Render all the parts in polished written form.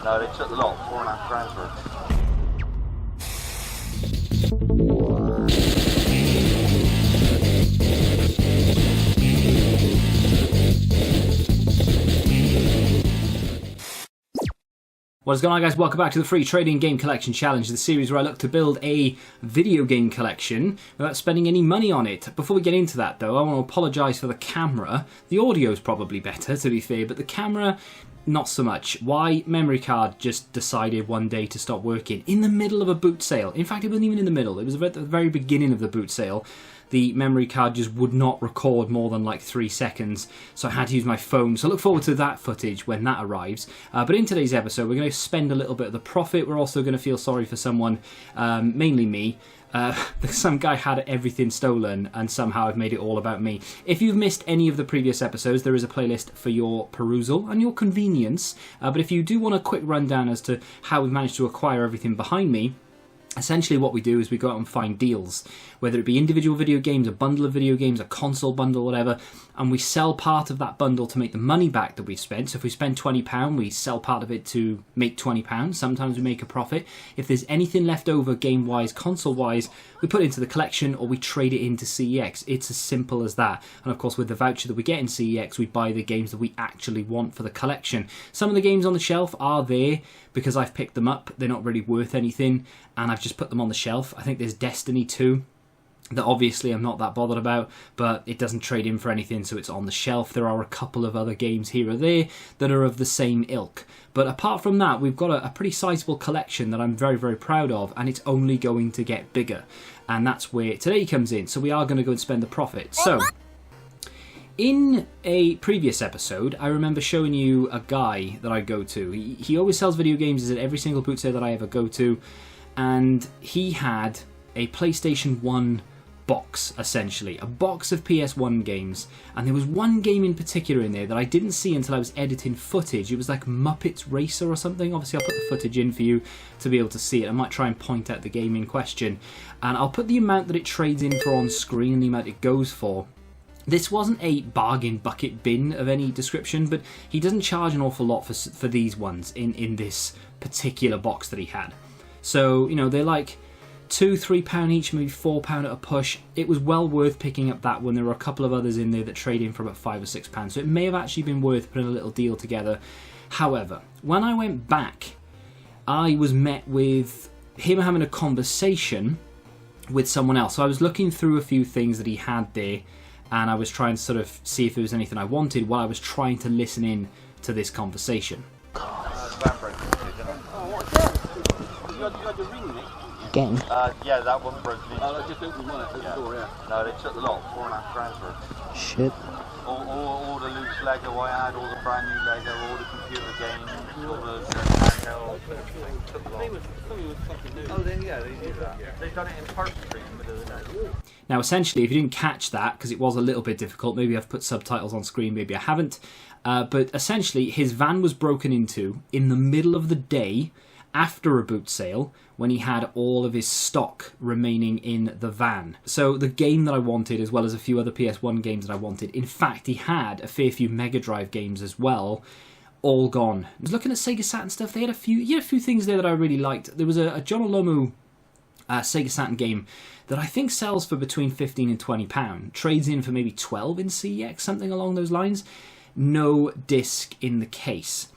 No, they took the lot, £4.5 worth. What is going on, guys? Welcome back to the free trading game collection challenge, the series where I look to build a video game collection without spending any money on it. Before we get into that though, I want to apologise for the camera. The audio is probably better, to be fair, but the camera, not so much. Why? Memory card just decided one day to stop working in the middle of a boot sale. In fact, it wasn't even in the middle. It was at the very beginning of the boot sale. The memory card just would not record more than like 3 seconds, so I had to use my phone. So look forward to that footage when that arrives. But in today's episode, we're going to spend a little bit of the profit. We're also going to feel sorry for someone, mainly me. Some guy had everything stolen and somehow I've made it all about me. If you've missed any of the previous episodes, there is a playlist for your perusal and your convenience. But if you do want a quick rundown as to how we've managed to acquire everything behind me, essentially what we do is we go out and find deals, whether it be individual video games, a bundle of video games, a console bundle, whatever, and we sell part of that bundle to make the money back that we've spent. So if we spend £20, we sell part of it to make £20. Sometimes we make a profit. If there's anything left over game-wise, console-wise, we put it into the collection or we trade it into CEX. It's as simple as that. And of course, with the voucher that we get in CEX, we buy the games that we actually want for the collection. Some of the games on the shelf are there because I've picked them up. They're not really worth anything, and I've just put them on the shelf. I think there's Destiny 2. That obviously I'm not that bothered about, but it doesn't trade in for anything, so it's on the shelf. There are a couple of other games here or there that are of the same ilk. But apart from that, we've got a pretty sizable collection that I'm very, very proud of, and it's only going to get bigger. And that's where today comes in. So we are going to go and spend the profit. So in a previous episode, I remember showing you a guy that I go to. He always sells video games. He's at every single boot sale that I ever go to. And he had a PlayStation 1 box, essentially. A box of PS1 games. And there was one game in particular in there that I didn't see until I was editing footage. It was like Muppets Racer or something. Obviously, I'll put the footage in for you to be able to see it. I might try and point out the game in question. And I'll put the amount that it trades in for on screen and the amount it goes for. This wasn't a bargain bucket bin of any description, but he doesn't charge an awful lot for these ones in this particular box that he had. So, you know, they're like £2-3 each, maybe £4 at a push. It was well worth picking up that one. There were a couple of others in there that trade in for about £5 or £6, so it may have actually been worth putting a little deal together. However, when I went back, I was met with him having a conversation with someone else. So I was looking through a few things that he had there, and I was trying to sort of see if there was anything I wanted while I was trying to listen in to this conversation. Again? Yeah, that one broke loose. Oh, just opened one at the door, yeah. No, they took the lot, £4.5 worth. Shit. All the loose Lego I had, all the brand new Lego, all the computer games, all the handheld. Took the lot. Oh, then yeah, they did that. They've done it in purposely in the middle of the day. Now, essentially, if you didn't catch that, because it was a little bit difficult, maybe I've put subtitles on screen, maybe I haven't, but essentially, his van was broken into in the middle of the day after a boot sale when he had all of his stock remaining in the van. So the game that I wanted, as well as a few other PS1 games that I wanted, in fact, he had a fair few Mega Drive games as well, all gone. I was looking at Sega Saturn stuff. They had a few things there that I really liked. There was a John Olomu Sega Saturn game that I think sells for between £15 and £20. Trades in for maybe 12 in CEX, something along those lines. No disc in the case.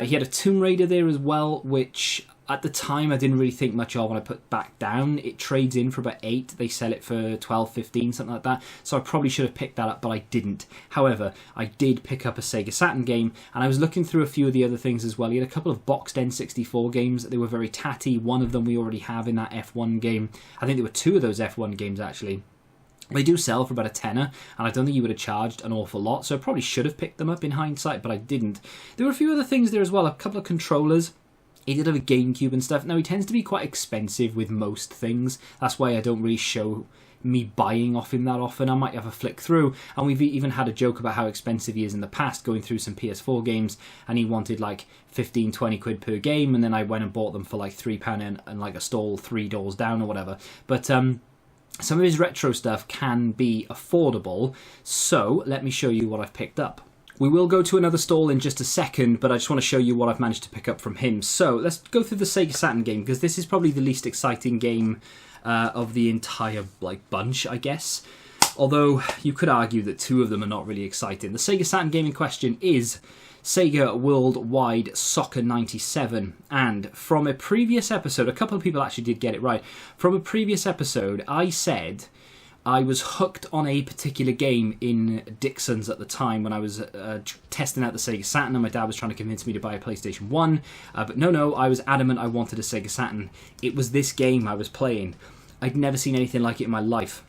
He had a Tomb Raider there as well, which at the time I didn't really think much of when I put back down. It trades in for about 8. They sell it for 12, 15, something like that. So I probably should have picked that up, but I didn't. However, I did pick up a Sega Saturn game, and I was looking through a few of the other things as well. He had a couple of boxed N64 games. They were very tatty. One of them we already have in that F1 game. I think there were 2 of those F1 games, actually. They do sell for about a tenner, and I don't think you would have charged an awful lot, so I probably should have picked them up in hindsight, but I didn't. There were a few other things there as well, a couple of controllers. He did have a GameCube and stuff. Now, he tends to be quite expensive with most things. That's why I don't really show me buying off him that often. I might have a flick through, and we've even had a joke about how expensive he is in the past, going through some PS4 games, and he wanted like 15, 20 quid per game, and then I went and bought them for like £3 and like a stall 3 doors down or whatever. But some of his retro stuff can be affordable, so let me show you what I've picked up. We will go to another stall in just a second, but I just want to show you what I've managed to pick up from him. So let's go through the Sega Saturn game, because this is probably the least exciting game of the entire bunch, I guess. Although you could argue that two of them are not really exciting. The Sega Saturn game in question is Sega Worldwide Soccer 97, and from a previous episode, a couple of people actually did get it right. From a previous episode, I said I was hooked on a particular game in Dixon's at the time when I was testing out the Sega Saturn, and my dad was trying to convince me to buy a PlayStation 1, but no, I was adamant I wanted a Sega Saturn. It was this game I was playing. I'd never seen anything like it in my life.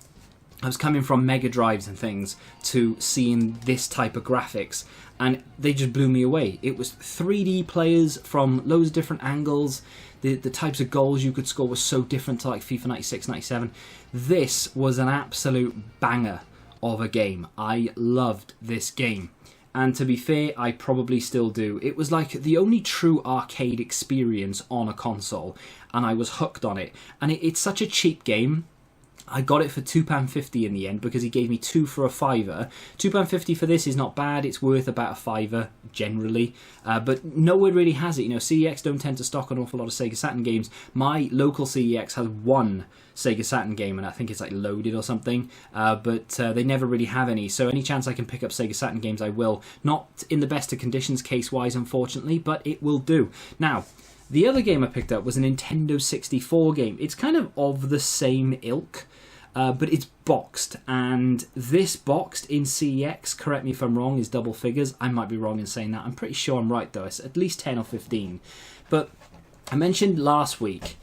I was coming from Mega Drives and things to seeing this type of graphics, and they just blew me away. It was 3D players from loads of different angles. The types of goals you could score were so different to like FIFA 96, 97. This was an absolute banger of a game. I loved this game. And to be fair, I probably still do. It was like the only true arcade experience on a console, and I was hooked on it. And it's such a cheap game. I got it for £2.50 in the end because he gave me two for a fiver. £2.50 for this is not bad. It's worth about a fiver generally, but nowhere really has it. You know, CEX don't tend to stock an awful lot of Sega Saturn games. My local CEX has one Sega Saturn game, and I think it's like Loaded or something, but they never really have any. So any chance I can pick up Sega Saturn games, I will. Not in the best of conditions case-wise, unfortunately, but it will do. Now, the other game I picked up was a Nintendo 64 game. It's kind of the same ilk, but it's boxed, and this boxed in CEX, correct me if I'm wrong, is double figures. I might be wrong in saying that. I'm pretty sure I'm right though. It's at least 10 or 15. But I mentioned last week,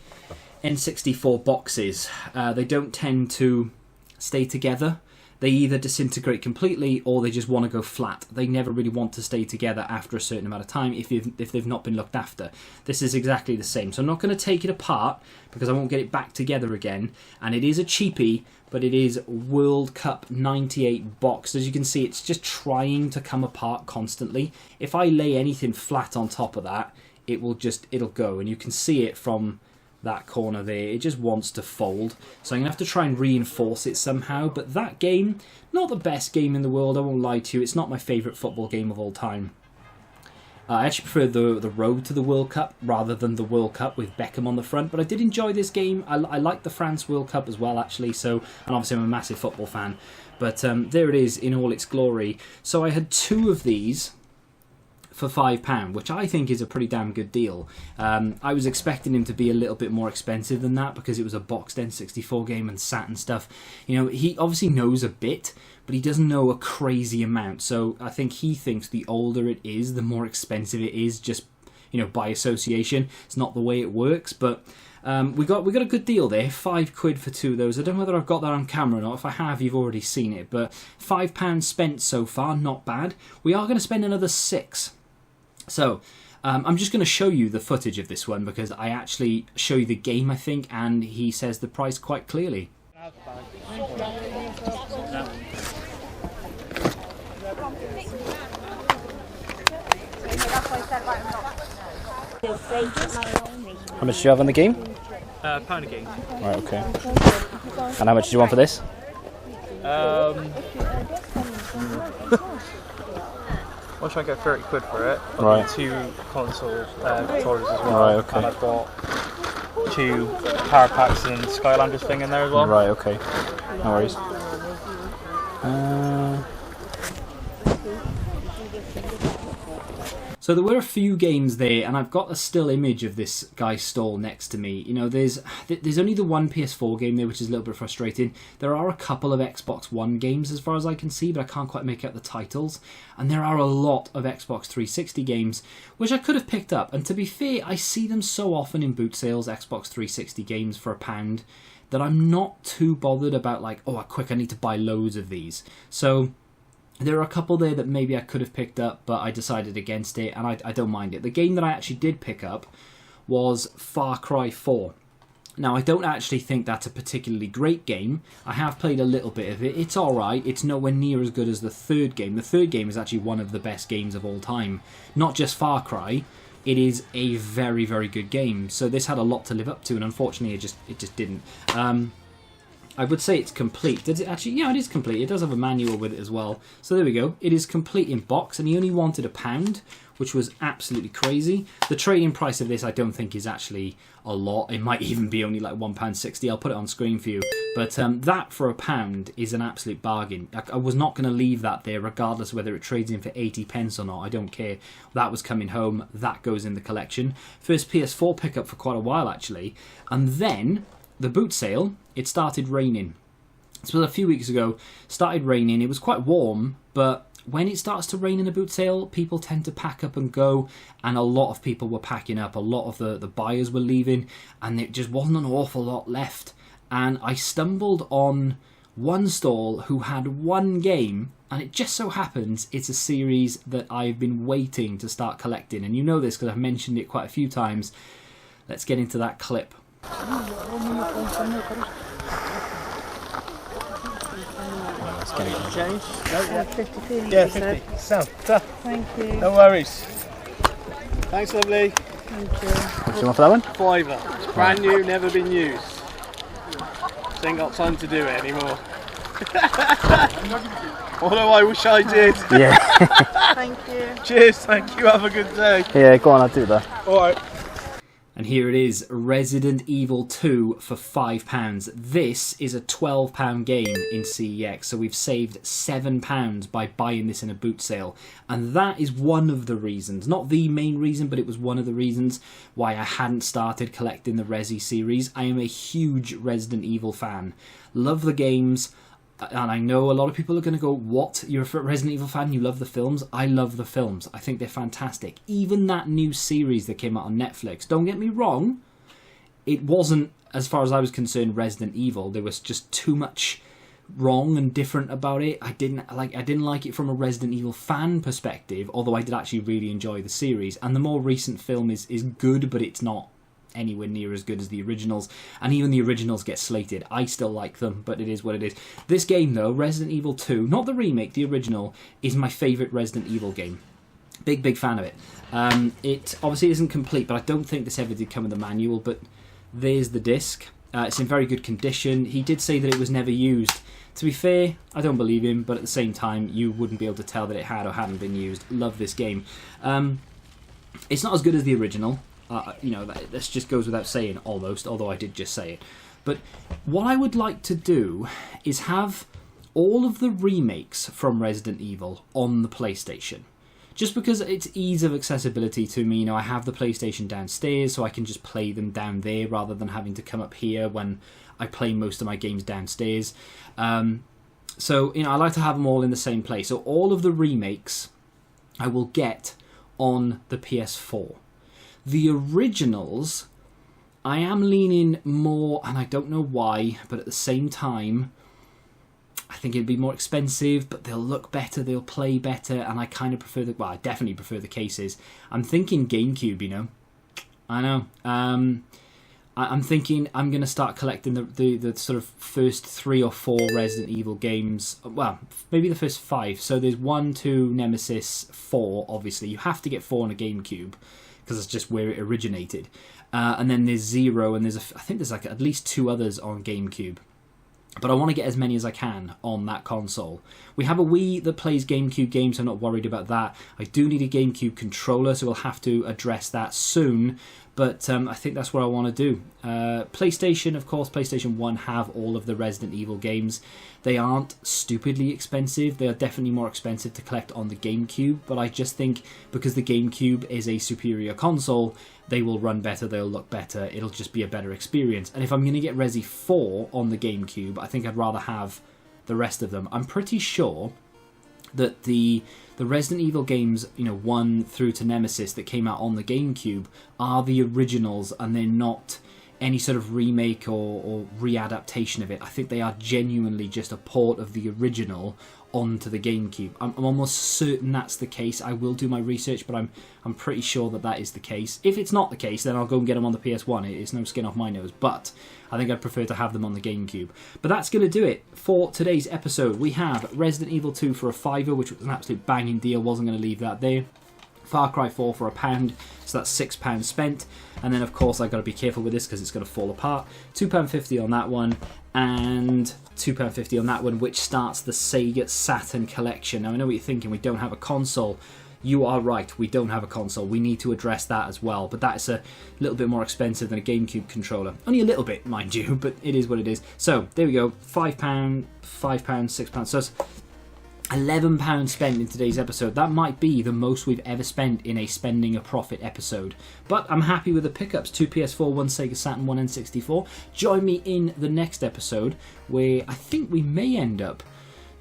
N64 boxes, they don't tend to stay together. They either disintegrate completely or they just want to go flat. They never really want to stay together after a certain amount of time if they've not been looked after. This is exactly the same. So I'm not going to take it apart because I won't get it back together again. And it is a cheapie, but it is World Cup 98 box. As you can see, it's just trying to come apart constantly. If I lay anything flat on top of that, it'll go. And you can see it from that corner there. It just wants to fold, so I'm gonna have to try and reinforce it somehow. But that game, not the best game in the world, I won't lie to you. It's not my favourite football game of all time. I actually prefer the road to the World Cup rather than the World Cup with Beckham on the front, but I did enjoy this game. I like the France World Cup as well, actually, so, and obviously I'm a massive football fan, but there it is in all its glory. So I had two of these for £5, which I think is a pretty damn good deal. I was expecting him to be a little bit more expensive than that because it was a boxed N64 game and Saturn stuff. You know, he obviously knows a bit, but he doesn't know a crazy amount. So I think he thinks the older it is, the more expensive it is, just, you know, by association. It's not the way it works, but we got a good deal there. £5 for two of those. I don't know whether I've got that on camera or not. If I have, you've already seen it, but £5 spent so far, not bad. We are going to spend another £6. So, I'm just going to show you the footage of this one because I actually show you the game, I think, and he says the price quite clearly. How much do you have on the game? £1 a game. Right, okay. And how much do you want for this? I'll try and get £30 for it. I've Right. got two console controllers as well. Right, okay. And I've got two power packs and Skylanders thing in there as well. Right, okay. No worries. So there were a few games there, and I've got a still image of this guy's stall next to me. You know, there's only the one PS4 game there, which is a little bit frustrating. There are a couple of Xbox One games as far as I can see, but I can't quite make out the titles. And there are a lot of Xbox 360 games, which I could have picked up. And to be fair, I see them so often in boot sales, Xbox 360 games for £1, that I'm not too bothered about like, oh, quick, I need to buy loads of these. So there are a couple there that maybe I could have picked up, but I decided against it, and I don't mind it. The game that I actually did pick up was Far Cry 4. Now, I don't actually think that's a particularly great game. I have played a little bit of it. It's alright. It's nowhere near as good as the third game. The third game is actually one of the best games of all time. Not just Far Cry. It is a very, very good game. So this had a lot to live up to, and unfortunately it just didn't. I would say it's complete. Does it actually? Yeah, it is complete. It does have a manual with it as well. So there we go. It is complete in box, and he only wanted £1, which was absolutely crazy. The trading price of this I don't think is actually a lot. It might even be only like £1.60. I'll put it on screen for you. But that for £1 is an absolute bargain. I was not going to leave that there regardless of whether it trades in for 80p or not. I don't care. That was coming home. That goes in the collection. First PS4 pickup for quite a while actually. And then the boot sale, it started raining. So a few weeks ago, started raining. It was quite warm, but when it starts to rain in a boot sale, people tend to pack up and go, and a lot of people were packing up. A lot of the buyers were leaving, and there just wasn't an awful lot left. And I stumbled on one stall who had one game, and it just so happens it's a series that I've been waiting to start collecting. And you know this because I've mentioned it quite a few times. Let's get into that clip. Change? No, yeah. 50p. Yeah, 50. Sound. Thank you. No worries. Thanks, lovely. Thank you. What do you want for that one? Fiver. It's brand new, never been used. So ain't got time to do it anymore. Although I wish I did. Yeah. Thank you. Cheers, thank you, have a good day. Yeah, go on, I'll do that. Alright. And here it is, Resident Evil 2 for £5. This is a £12 game in CEX, so we've saved £7 by buying this in a boot sale. And that is one of the reasons, not the main reason, but it was one of the reasons why I hadn't started collecting the Resi series. I am a huge Resident Evil fan. Love the games. And I know a lot of people are going to go, what? You're a Resident Evil fan? You love the films? I love the films. I think they're fantastic. Even that new series that came out on Netflix, don't get me wrong, it wasn't, as far as I was concerned, Resident Evil. There was just too much wrong and different about it. I didn't like it from a Resident Evil fan perspective, although I did actually really enjoy the series. And the more recent film is good, but it's not anywhere near as good as the originals, and even the originals get slated. I still like them, but it is what it is. This game though, Resident Evil 2, not the remake, the original, is my favourite Resident Evil game. Big fan of it. It obviously isn't complete, but I don't think this ever did come with a manual, but there's the disc. It's in very good condition. He did say that it was never used. To be fair, I don't believe him, but at the same time, you wouldn't be able to tell that it had or hadn't been used. Love this game. It's not as good as the original. You know, this just goes without saying almost, although I did just say it. But what I would like to do is have all of the remakes from Resident Evil on the PlayStation. Just because it's ease of accessibility to me. You know, I have the PlayStation downstairs, so I can just play them down there rather than having to come up here when I play most of my games downstairs. So, you know, I like to have them all in the same place. So all of the remakes I will get on the PS4. The originals, I am leaning more, and I don't know why, but at the same time, I think it'd be more expensive, but they'll look better, they'll play better, and I kind of prefer the, well, I definitely prefer the cases. I'm thinking GameCube, you know. I know. I'm thinking I'm going to start collecting the sort of first 3 or 4 Resident Evil games. Well, maybe the first 5. So there's 1, 2, Nemesis, 4, obviously. You have to get 4 on a GameCube, because it's just where it originated. And then there's 0, and I think there's like at least 2 others on GameCube. But I want to get as many as I can on that console. We have a Wii that plays GameCube games, so I'm not worried about that. I do need a GameCube controller, so we'll have to address that soon. But I think that's what I want to do. PlayStation, of course, PlayStation 1 have all of the Resident Evil games. They aren't stupidly expensive. They are definitely more expensive to collect on the GameCube. But I just think because the GameCube is a superior console, they will run better, they'll look better, it'll just be a better experience. And if I'm going to get Resi 4 on the GameCube, I think I'd rather have the rest of them. I'm pretty sure that the Resident Evil games, you know, 1 through to Nemesis that came out on the GameCube are the originals, and they're not any sort of remake or readaptation of it. I think they are genuinely just a port of the original onto the GameCube. I'm almost certain that's the case. I will do my research, but I'm pretty sure that that is the case. If it's not the case, then I'll go and get them on the PS1. It's no skin off my nose, but I think I'd prefer to have them on the GameCube. But that's going to do it for today's episode. We have Resident Evil 2 for a £5, which was an absolute banging deal. Wasn't going to leave that there. Far Cry 4 for £1, so that's £6 spent. And then of course I've got to be careful with this because it's going to fall apart. £2.50 on that one, and £2.50 on that one, which starts the Sega Saturn collection. Now I know what you're thinking, we don't have a console. You are right, we don't have a console. We need to address that as well, but that's a little bit more expensive than a GameCube controller. Only a little bit, mind you, but it is what it is. So there we go, £5, £5, £6. So it's £11 spent in today's episode. That might be the most we've ever spent in a spending a profit episode. But I'm happy with the pickups. 2 PS4, 1 Sega Saturn, 1 N64. Join me in the next episode where I think we may end up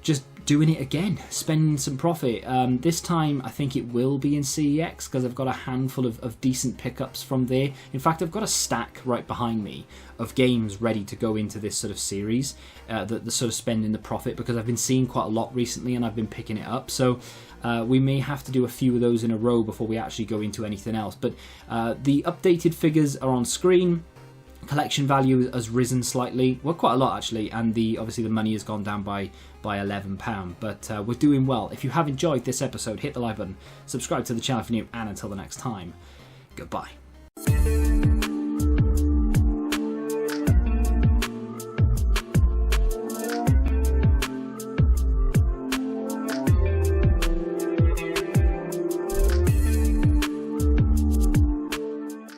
just doing it again, spending some profit. This time I think it will be in CEX because I've got a handful of decent pickups from there. In fact, I've got a stack right behind me of games ready to go into this sort of series, the sort of spending the profit, because I've been seeing quite a lot recently and I've been picking it up. So we may have to do a few of those in a row before we actually go into anything else. But the updated figures are on screen. Collection value has risen slightly, well, quite a lot actually, and obviously the money has gone down by £11, but we're doing well. If you have enjoyed this episode, hit the like button, subscribe to the channel if you're new, and until the next time, goodbye.